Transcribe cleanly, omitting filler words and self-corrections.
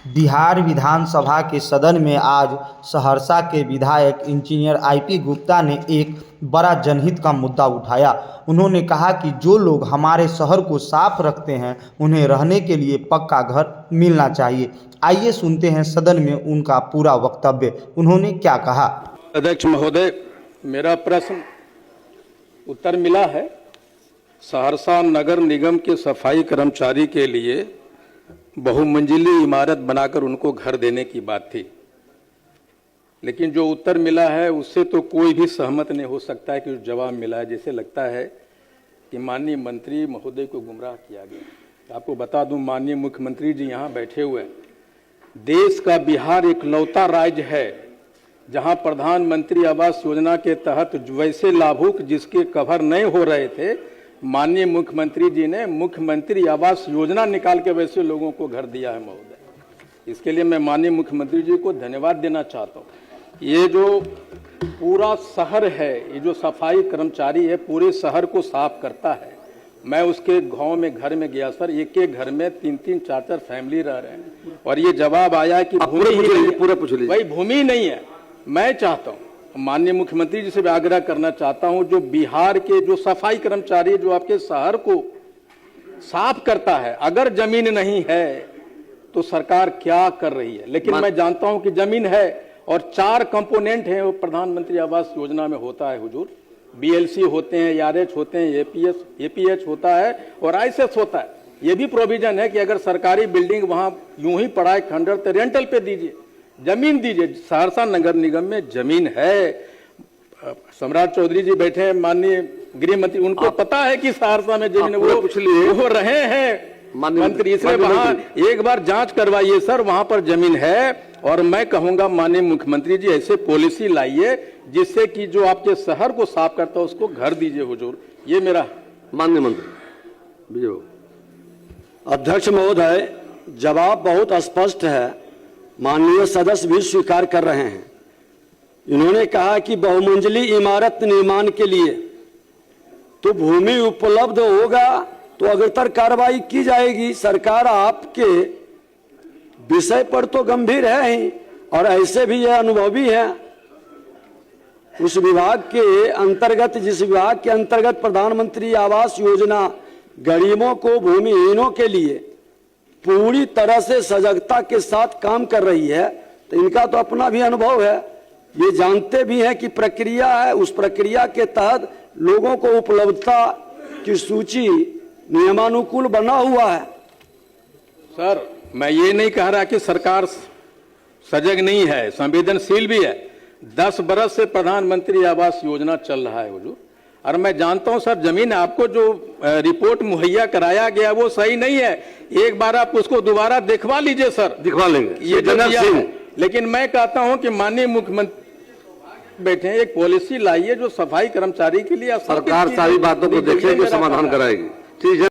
बिहार विधानसभा के सदन में आज सहरसा के विधायक इंजीनियर आईपी गुप्ता ने एक बड़ा जनहित का मुद्दा उठाया। उन्होंने कहा कि जो लोग हमारे शहर को साफ रखते हैं उन्हें रहने के लिए पक्का घर मिलना चाहिए। आइए सुनते हैं सदन में उनका पूरा वक्तव्य। उन्होंने क्या कहा। अध्यक्ष महोदय, मेरा प्रश्न उत्तर मिला है। सहरसा नगर निगम के सफाई कर्मचारी के लिए बहुमंजिली इमारत बनाकर उनको घर देने की बात थी, लेकिन जो उत्तर मिला है उससे तो कोई भी सहमत नहीं हो सकता है कि जो जवाब मिला है, जैसे लगता है कि माननीय मंत्री महोदय को गुमराह किया गया। आपको बता दूं, माननीय मुख्यमंत्री जी यहाँ बैठे हुए हैं। देश का बिहार इकलौता राज्य है जहां प्रधानमंत्री आवास योजना के तहत वैसे लाभुक जिसके कवर नहीं हो रहे थे, माननीय मुख्यमंत्री जी ने मुख्यमंत्री आवास योजना निकाल के वैसे लोगों को घर दिया है महोदय। इसके लिए मैं माननीय मुख्यमंत्री जी को धन्यवाद देना चाहता हूँ। ये जो पूरा शहर है, ये जो सफाई कर्मचारी है पूरे शहर को साफ करता है। मैं उसके गांव में घर में गया सर, एक एक घर में 3-3 4-4 फैमिली रह रहे हैं और ये जवाब आया कि भाई भूमि नहीं है। मैं चाहता हूँ, माननीय मुख्यमंत्री जी से भी आग्रह करना चाहता हूं, जो बिहार के जो सफाई कर्मचारी जो आपके शहर को साफ करता है, अगर जमीन नहीं है तो सरकार क्या कर रही है। लेकिन मैं जानता हूं कि जमीन है और 4 कंपोनेंट हैं वो प्रधानमंत्री आवास योजना में होता है हुजूर। बीएलसी होते हैं, आरएच होते हैं, एपीएच होता है और आईएसएस होता है। ये भी प्रोविजन है कि अगर सरकारी बिल्डिंग वहां यूं ही पड़ा है खंडर तो रेंटल पे दीजिए, जमीन दीजिए। सहरसा नगर निगम में जमीन है। सम्राट चौधरी जी बैठे हैं, माननीय गृह मंत्री, उनको पता है कि सहरसा में जमीन वो रहे हैं मंत्री, इसलिए वहां एक बार जांच करवाइए सर, वहां पर जमीन है। और मैं कहूंगा माननीय मुख्यमंत्री जी ऐसे पॉलिसी लाइए जिससे कि जो आपके शहर को साफ करता है उसको घर दीजिए हुजूर। ये मेरा माननीय मंत्री। अध्यक्ष महोदय, जवाब बहुत स्पष्ट है, माननीय सदस्य भी स्वीकार कर रहे हैं। इन्होंने कहा कि बहुमंजिली इमारत निर्माण के लिए तो भूमि उपलब्ध होगा तो अग्रतर कार्रवाई की जाएगी। सरकार आपके विषय पर तो गंभीर है ही और ऐसे भी यह अनुभवी है। उस विभाग के अंतर्गत, जिस विभाग के अंतर्गत प्रधानमंत्री आवास योजना गरीबों को, भूमिहीनों के लिए पूरी तरह से सजगता के साथ काम कर रही है, तो इनका तो अपना भी अनुभव है। ये जानते भी हैं कि प्रक्रिया है, उस प्रक्रिया के तहत लोगों को उपलब्धता की सूची नियमानुकूल बना हुआ है। सर, मैं ये नहीं कह रहा कि सरकार सजग नहीं है, संवेदनशील भी है। 10 बरस से प्रधानमंत्री आवास योजना चल रहा है हुजूर, और मैं जानता हूं सर, जमीन आपको जो रिपोर्ट मुहैया कराया गया वो सही नहीं है। एक बार आप उसको दोबारा दिखवा लीजिए सर। दिखवा लेंगे ये जो, लेकिन मैं कहता हूं कि माननीय मुख्यमंत्री बैठे हैं, एक पॉलिसी लाइए जो सफाई कर्मचारी के लिए सरकार सारी बातों को देखेगी, समाधान कराएगी। ठीक है।